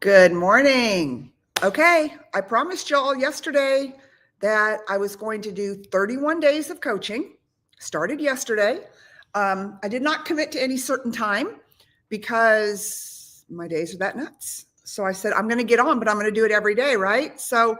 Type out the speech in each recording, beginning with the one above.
Good morning. Okay, I promised y'all yesterday that I was going to do 31 days of coaching. Started yesterday. I did not commit to any certain time because my days are that nuts. So I said, I'm going to get on, but I'm going to do it every day, right? So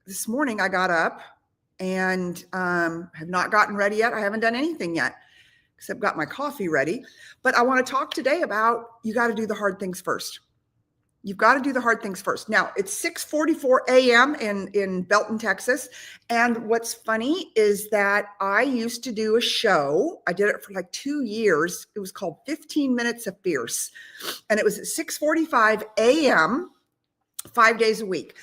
this morning I got up and have not gotten ready yet. I haven't done anything yet except got my coffee ready. But I want to talk today about you got to do the hard things first. You've got to do the hard things first. Now, it's 6:44 a.m. in Belton, Texas. And what's funny is that I used to do a show. I did it for like 2 years. It was called 15 Minutes of Fierce. And it was at 6:45 a.m., 5 days a week.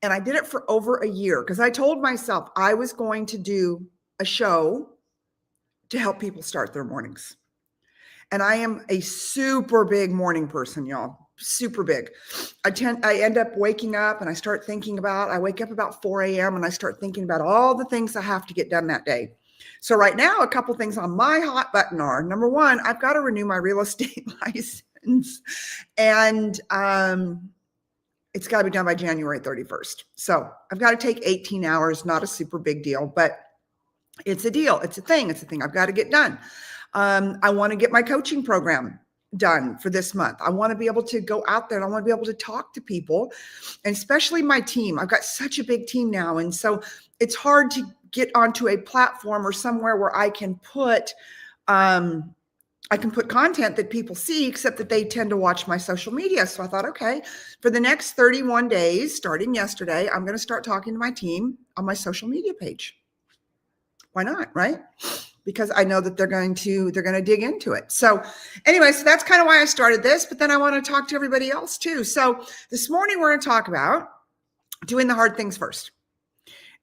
And I did it for over a year because I told myself I was going to do a show to help people start their mornings. And I am a super big morning person, y'all. Super big. I end up waking up and I wake up about 4 a.m. and I start thinking about all the things I have to get done that day. So right now, a couple things on my hot button are, number one, I've got to renew my real estate license. And it's got to be done by January 31st. So I've got to take 18 hours, not a super big deal, but it's a deal. It's a thing I've got to get done. I want to get my coaching program done for this month. I want to be able to go out there and I want to be able to talk to people, and especially my team. I've got such a big team now. And so it's hard to get onto a platform or somewhere where I can put content that people see, except that they tend to watch my social media. So I thought, okay, for the next 31 days, starting yesterday, I'm going to start talking to my team on my social media page. Why not, right? Because I know that they're going to dig into it. So anyway, so that's kind of why I started this, but then I want to talk to everybody else too. So this morning we're going to talk about doing the hard things first.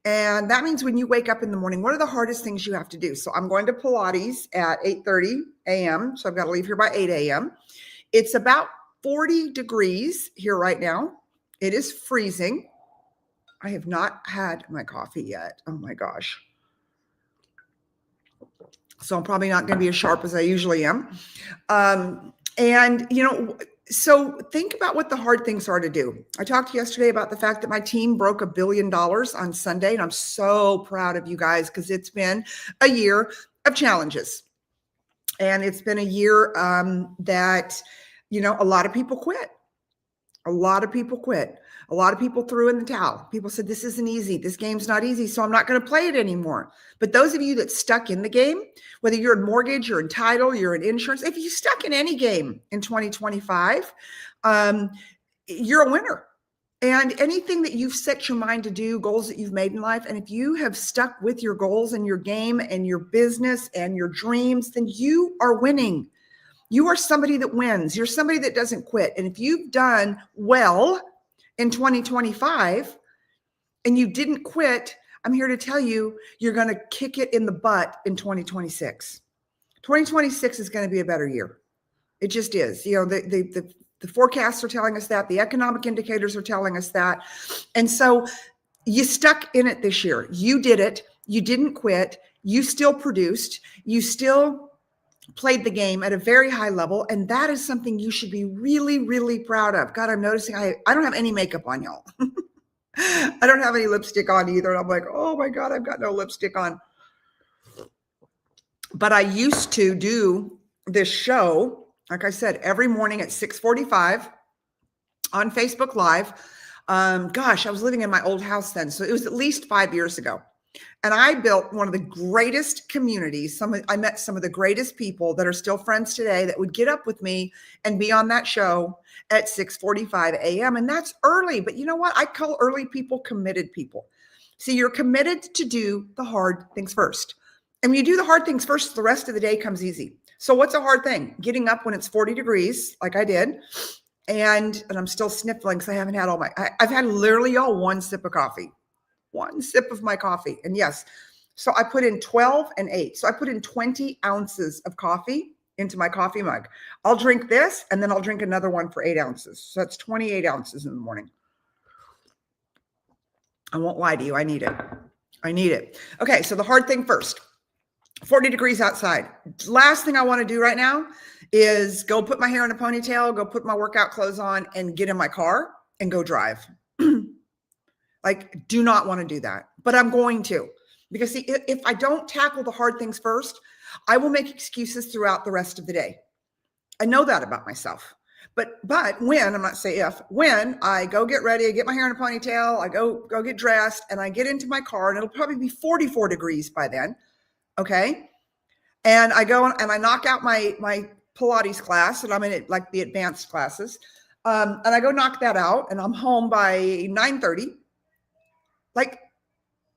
And that means when you wake up in the morning, what are the hardest things you have to do? So I'm going to Pilates at 8:30 a.m. So I've got to leave here by 8 a.m. It's about 40 degrees here right now. It is freezing. I have not had my coffee yet. Oh my gosh. So I'm probably not going to be as sharp as I usually am. So think about what the hard things are to do. I talked yesterday about the fact that my team broke $1 billion on Sunday, and I'm so proud of you guys because it's been a year of challenges. And it's been a year that, a lot of people quit. A lot of people quit. A lot of people threw in the towel. People said, this isn't easy. This game's not easy, so I'm not going to play it anymore. But those of you that stuck in the game, whether you're in mortgage, you're in title, you're in insurance, if you stuck in any game in 2025, you're a winner. And anything that you've set your mind to do, goals that you've made in life, and if you have stuck with your goals and your game and your business and your dreams, then you are winning. You are somebody that wins. You're somebody that doesn't quit. And if you've done well in 2025 and you didn't quit, I'm here to tell you, you're going to kick it in the butt in 2026. 2026 is going to be a better year. It just is. The forecasts are telling us that. The economic indicators are telling us that. And so you stuck in it this year. You did it. You didn't quit. You still produced. You still played the game at a very high level. And that is something you should be really, really proud of. God, I'm noticing I don't have any makeup on, y'all. I don't have any lipstick on either. And I'm like, oh my God, I've got no lipstick on. But I used to do this show, like I said, every morning at 6:45 on Facebook Live. I was living in my old house then. So it was at least 5 years ago. And I built one of the greatest communities. I met some of the greatest people that are still friends today that would get up with me and be on that show at 6:45 a.m. And that's early. But you know what? I call early people committed people. See, you're committed to do the hard things first. And when you do the hard things first, the rest of the day comes easy. So what's a hard thing? Getting up when it's 40 degrees, like I did. And I'm still sniffling because I haven't had I've had literally one sip of coffee. One sip of my coffee. And yes, so I put in 12 and 8. So I put in 20 ounces of coffee into my coffee mug. I'll drink this and then I'll drink another one for 8 ounces. So that's 28 ounces in the morning. I won't lie to you. I need it. Okay. So the hard thing first. 40 degrees outside. Last thing I want to do right now is go put my hair in a ponytail, go put my workout clothes on and get in my car and go drive. Like, do not want to do that, but I'm going to, because see, if I don't tackle the hard things first, I will make excuses throughout the rest of the day. I know that about myself. But when, I'm not saying if, when I go get ready, I get my hair in a ponytail, I go get dressed and I get into my car, and it'll probably be 44 degrees by then. Okay. And I go and I knock out my Pilates class, and I'm in it, like the advanced classes. And I go knock that out and I'm home by 9:30. Like,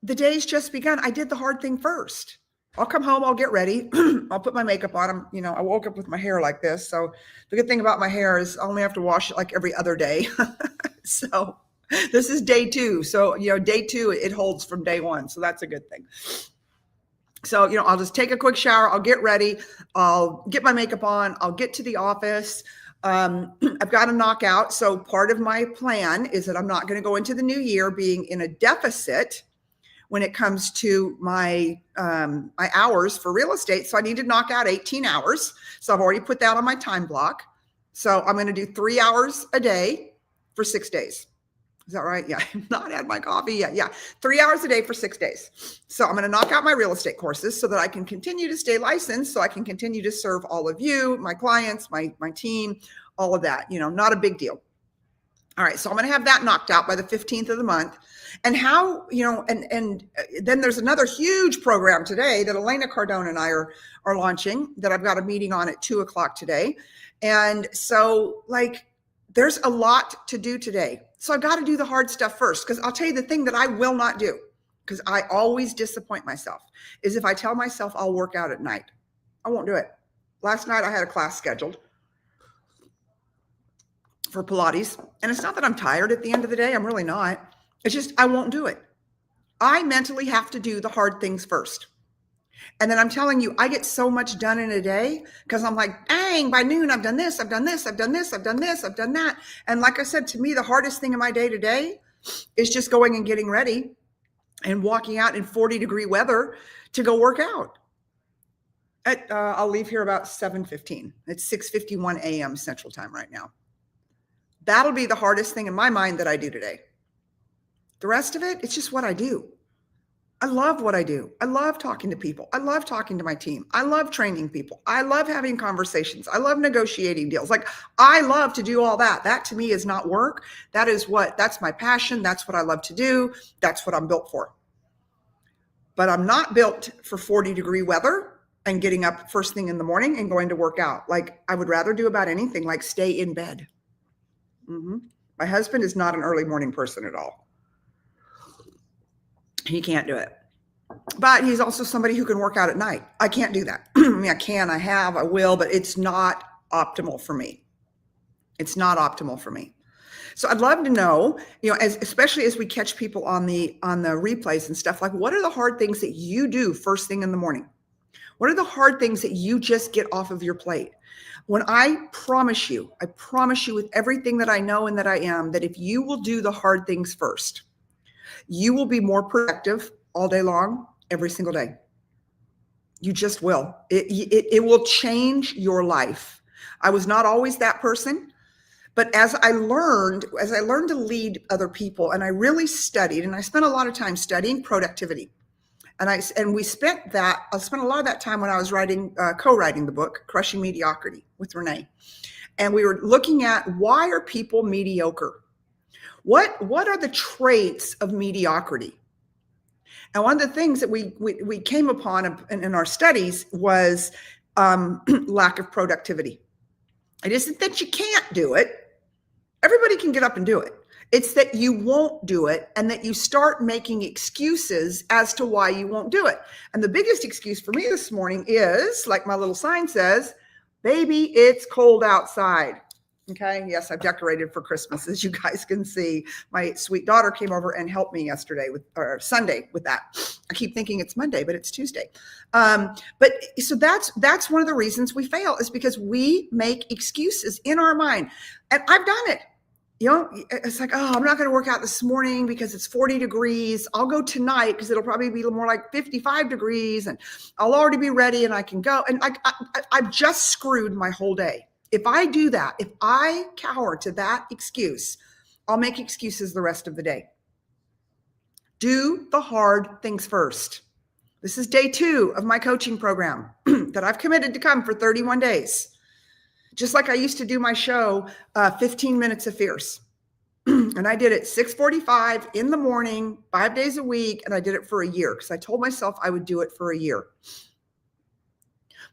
the day's just begun. I did the hard thing first. I'll come home, I'll get ready. I'll put my makeup on. I woke up with my hair like this. So the good thing about my hair is I only have to wash it like every other day. So this is day 2. So, day 2, it holds from day 1. So that's a good thing. So, I'll just take a quick shower. I'll get ready. I'll get my makeup on. I'll get to the office. I've got to knock out. So part of my plan is that I'm not going to go into the new year being in a deficit when it comes to my my hours for real estate. So I need to knock out 18 hours. So I've already put that on my time block. So I'm going to do 3 hours a day for 6 days. Is that right? Yeah, I've not had my coffee yet. Yeah, 3 hours a day for 6 days. So I'm going to knock out my real estate courses so that I can continue to stay licensed, so I can continue to serve all of you, my clients, my team, all of that. Not a big deal. All right, so I'm going to have that knocked out by the 15th of the month. And how, and then there's another huge program today that Elena Cardone and I are launching, that I've got a meeting on at 2:00 today. And so, like, there's a lot to do today. So I've got to do the hard stuff first, because I'll tell you the thing that I will not do, because I always disappoint myself, is if I tell myself I'll work out at night. I won't do it. Last night I had a class scheduled for Pilates, and it's not that I'm tired at the end of the day. I'm really not. It's just I won't do it. I mentally have to do the hard things first. And then I'm telling you, I get so much done in a day because I'm like, dang, by noon, I've done this, I've done this, I've done this, I've done this, I've done that. And like I said, to me, the hardest thing in my day to day is just going and getting ready and walking out in 40-degree weather to go work out. I'll leave here about 7:15. It's 6:51 a.m. Central Time right now. That'll be the hardest thing in my mind that I do today. The rest of it, it's just what I do. I love what I do. I love talking to people. I love talking to my team. I love training people. I love having conversations. I love negotiating deals. Like, I love to do all that. That to me is not work. That's my passion. That's what I love to do. That's what I'm built for. But I'm not built for 40-degree weather and getting up first thing in the morning and going to work out. Like, I would rather do about anything, like stay in bed. My husband is not an early morning person at all. He can't do it. But he's also somebody who can work out at night. I can't do that. I mean, I will, but it's not optimal for me. It's not optimal for me. So I'd love to know, especially as we catch people on the replays and stuff, like, what are the hard things that you do first thing in the morning? What are the hard things that you just get off of your plate? When I promise you with everything that I know and that I am, that if you will do the hard things first, you will be more productive all day long, every single day. You just will. It will change your life. I was not always that person, but as I learned to lead other people, and I really studied, and I spent a lot of time studying productivity. And I spent a lot of that time when I was co-writing the book, Crushing Mediocrity with Renee. And we were looking at, why are people mediocre? What are the traits of mediocrity? And one of the things that we came upon in our studies was lack of productivity. It isn't that you can't do it. Everybody can get up and do it. It's that you won't do it, and that you start making excuses as to why you won't do it. And the biggest excuse for me this morning is, like my little sign says, baby, it's cold outside. Okay. Yes, I've decorated for Christmas, as you guys can see. My sweet daughter came over and helped me Sunday with that. I keep thinking it's Monday, but it's Tuesday. But so that's one of the reasons we fail, is because we make excuses in our mind. And I've done it. it's like, oh, I'm not going to work out this morning because it's 40 degrees. I'll go tonight because it'll probably be more like 55 degrees and I'll already be ready and I can go. And I've just screwed my whole day. If I do that, if I cower to that excuse, I'll make excuses the rest of the day. Do the hard things first. This is day 2 of my coaching program that I've committed to come for 31 days. Just like I used to do my show, 15 Minutes of Fierce. And I did it 6:45 in the morning, 5 days a week. And I did it for a year because I told myself I would do it for a year.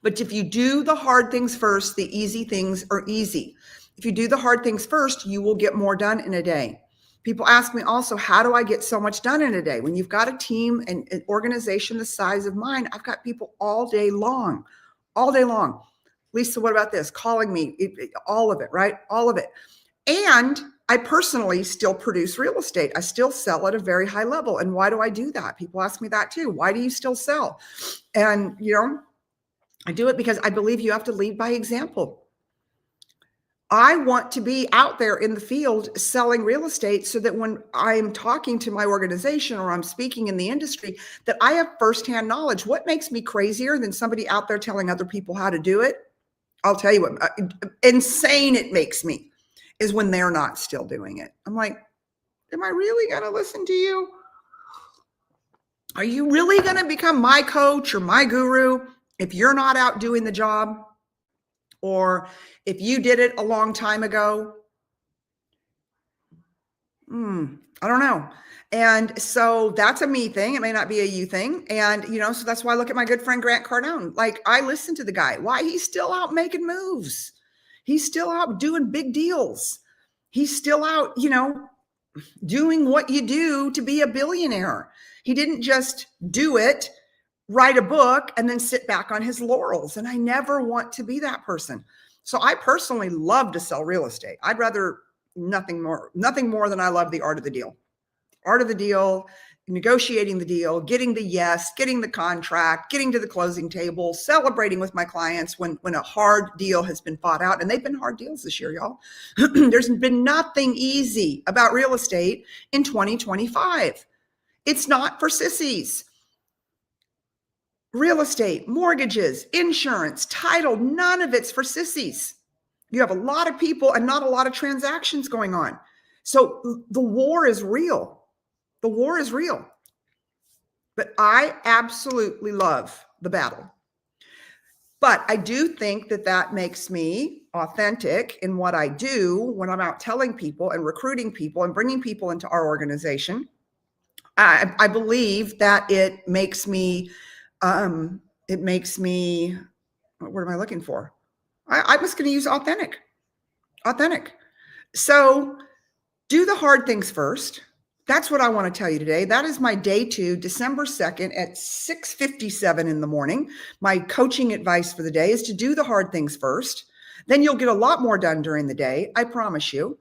But if you do the hard things first, the easy things are easy. If you do the hard things first, you will get more done in a day. People ask me also, how do I get so much done in a day? When you've got a team and an organization the size of mine, I've got people all day long. Lisa, what about this? Calling me, all of it, right? All of it. And I personally still produce real estate. I still sell at a very high level. And why do I do that? People ask me that too. Why do you still sell? And, I do it because I believe you have to lead by example. I want to be out there in the field selling real estate so that when I'm talking to my organization or I'm speaking in the industry, that I have firsthand knowledge. What makes me crazier than somebody out there telling other people how to do it? I'll tell you what, insane it makes me is when they're not still doing it. I'm like, am I really going to listen to you? Are you really going to become my coach or my guru if you're not out doing the job? Or if you did it a long time ago? I don't know. And so that's a me thing. It may not be a you thing. And, so that's why I look at my good friend, Grant Cardone. Like, I listen to the guy. Why? He's still out making moves. He's still out doing big deals. He's still out, doing what you do to be a billionaire. He didn't just do it, write a book, and then sit back on his laurels. And I never want to be that person. So I personally love to sell real estate. I'd rather nothing more than I love the art of the deal. Art of the deal, negotiating the deal, getting the yes, getting the contract, getting to the closing table, celebrating with my clients when a hard deal has been fought out. And they've been hard deals this year, y'all. There's been nothing easy about real estate in 2025. It's not for sissies. Real estate, mortgages, insurance, title, none of it's for sissies. You have a lot of people and not a lot of transactions going on. So the war is real. The war is real. But I absolutely love the battle. But I do think that makes me authentic in what I do when I'm out telling people and recruiting people and bringing people into our organization. I believe that it makes me, what am I looking for? I was going to use authentic. So do the hard things first. That's what I want to tell you today. That is my day 2, December 2nd at 6:57 in the morning. My coaching advice for the day is to do the hard things first. Then you'll get a lot more done during the day. I promise you.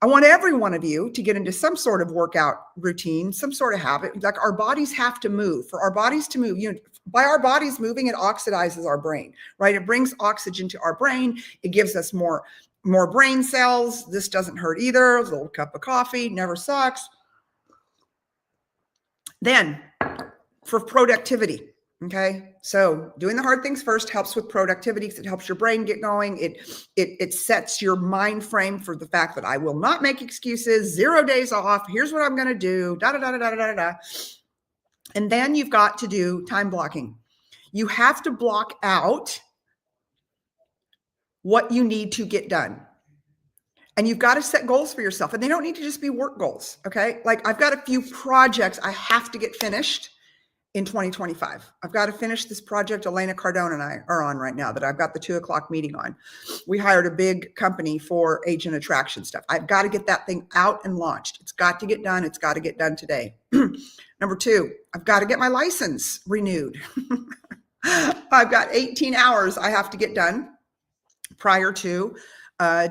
I want every one of you to get into some sort of workout routine, some sort of habit. Like, our bodies have to move. For our bodies to move, by our bodies moving, it oxidizes our brain, right? It brings oxygen to our brain. It gives us more brain cells. This doesn't hurt either. A little cup of coffee never sucks. Then for productivity, okay? So doing the hard things first helps with productivity because it helps your brain get going. It sets your mind frame for the fact that I will not make excuses, 0 days off. Here's what I'm going to do, And then you've got to do time blocking. You have to block out what you need to get done. And you've got to set goals for yourself. And they don't need to just be work goals, okay? Like, I've got a few projects I have to get finished in 2025. I've got to finish this project Elena Cardone and I are on right now that I've got the 2:00 meeting on. We hired a big company for agent attraction stuff. I've got to get that thing out and launched. It's got to get done. It's got to get done today. Number 2, I've got to get my license renewed. I've got 18 hours I have to get done prior to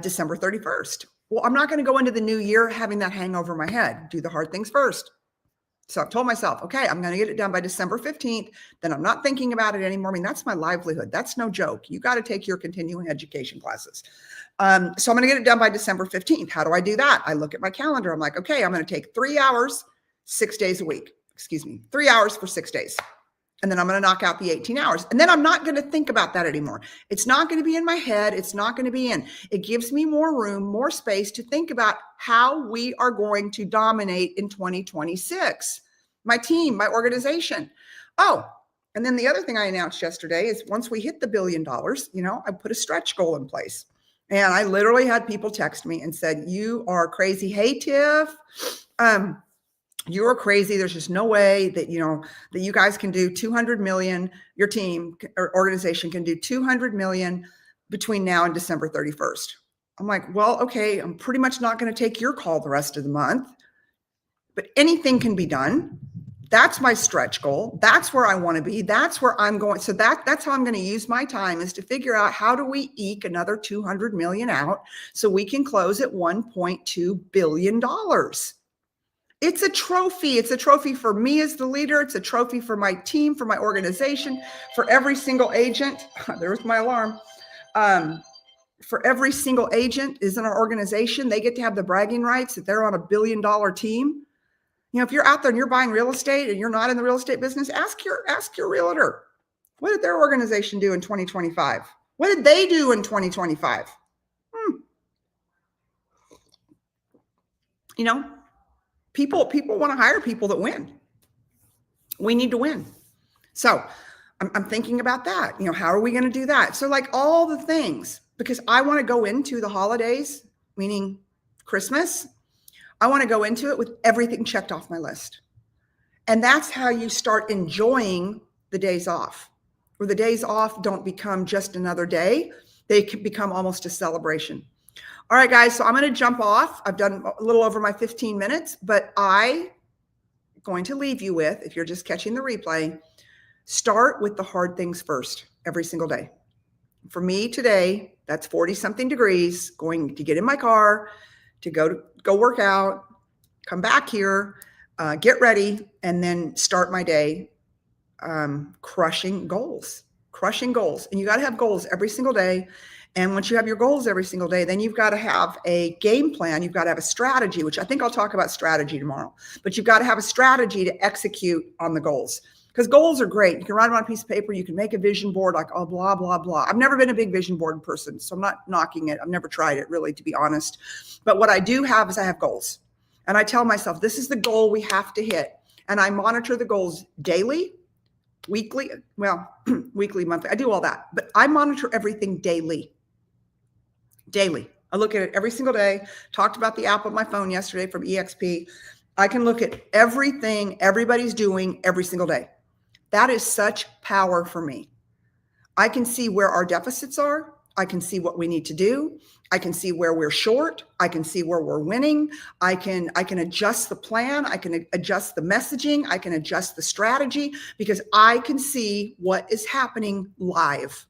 December 31st. Well, I'm not going to go into the new year having that hang over my head. Do the hard things first. So I've told myself, okay, I'm going to get it done by December 15th. Then I'm not thinking about it anymore. I mean, that's my livelihood. That's no joke. You got to take your continuing education classes. So I'm going to get it done by December 15th. How do I do that? I look at my calendar. I'm like, okay, I'm going to take 3 hours, 6 days a week. 3 hours for 6 days. And then I'm going to knock out the 18 hours. And then I'm not going to think about that anymore. It's not going to be in my head. It's not going to be in. It gives me more room, more space to think about how we are going to dominate in 2026. My team, my organization. Oh, and then the other thing I announced yesterday is once we hit the $1 billion, I put a stretch goal in place. And I literally had people text me and said, you are crazy. Hey, Tiff, you're crazy. There's just no way that, that you guys can do 200 million. Your team or organization can do 200 million between now and December 31st. I'm like, well, okay, I'm pretty much not going to take your call the rest of the month, but anything can be done. That's my stretch goal. That's where I want to be. That's where I'm going. So that's how I'm going to use my time, is to figure out how do we eke another 200 million out so we can close at $1.2 billion. It's a trophy. It's a trophy for me as the leader. It's a trophy for my team, for my organization, for every single agent. There's my alarm. For every single agent is in our organization. They get to have the bragging rights that they're on $1 billion team. If you're out there and you're buying real estate and you're not in the real estate business, ask your realtor, what did their organization do in 2025? What did they do in 2025? People want to hire people that win. We need to win. So I'm thinking about that. How are we going to do that? So like all the things, because I want to go into the holidays, meaning Christmas, I want to go into it with everything checked off my list. And that's how you start enjoying the days off, where the days off don't become just another day. They can become almost a celebration. All right, guys, so I'm going to jump off. I've done a little over my 15 minutes, but I'm going to leave you with, if you're just catching the replay, start with the hard things first every single day. For me today, that's 40-something degrees, going to get in my car, to go work out, come back here, get ready, and then start my day crushing goals. And you got to have goals every single day. And once you have your goals every single day, then you've got to have a game plan. You've got to have a strategy, which I think I'll talk about strategy tomorrow. But you've got to have a strategy to execute on the goals. Because goals are great. You can write them on a piece of paper. You can make a vision board like, oh, blah, blah, blah. I've never been a big vision board person, so I'm not knocking it. I've never tried it, really, to be honest. But what I do have is I have goals. And I tell myself, this is the goal we have to hit. And I monitor the goals daily, weekly, weekly, monthly. I do all that. But I monitor everything daily. I look at it every single day. Talked about the app on my phone yesterday from EXP. I can look at everything everybody's doing every single day. That is such power for me. I can see where our deficits are. I can see what we need to do. I can see where we're short. I can see where we're winning. I can adjust the plan. I can adjust the messaging. I can adjust the strategy because I can see what is happening live.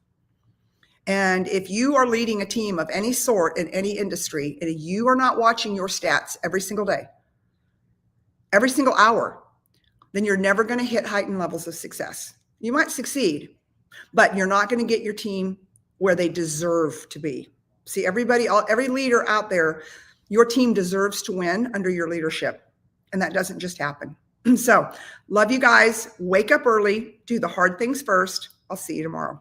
And if you are leading a team of any sort in any industry, and you are not watching your stats every single day, every single hour, then you're never going to hit heightened levels of success. You might succeed, but you're not going to get your team where they deserve to be. See, every leader out there, your team deserves to win under your leadership. And that doesn't just happen. So love you guys. Wake up early. Do the hard things first. I'll see you tomorrow.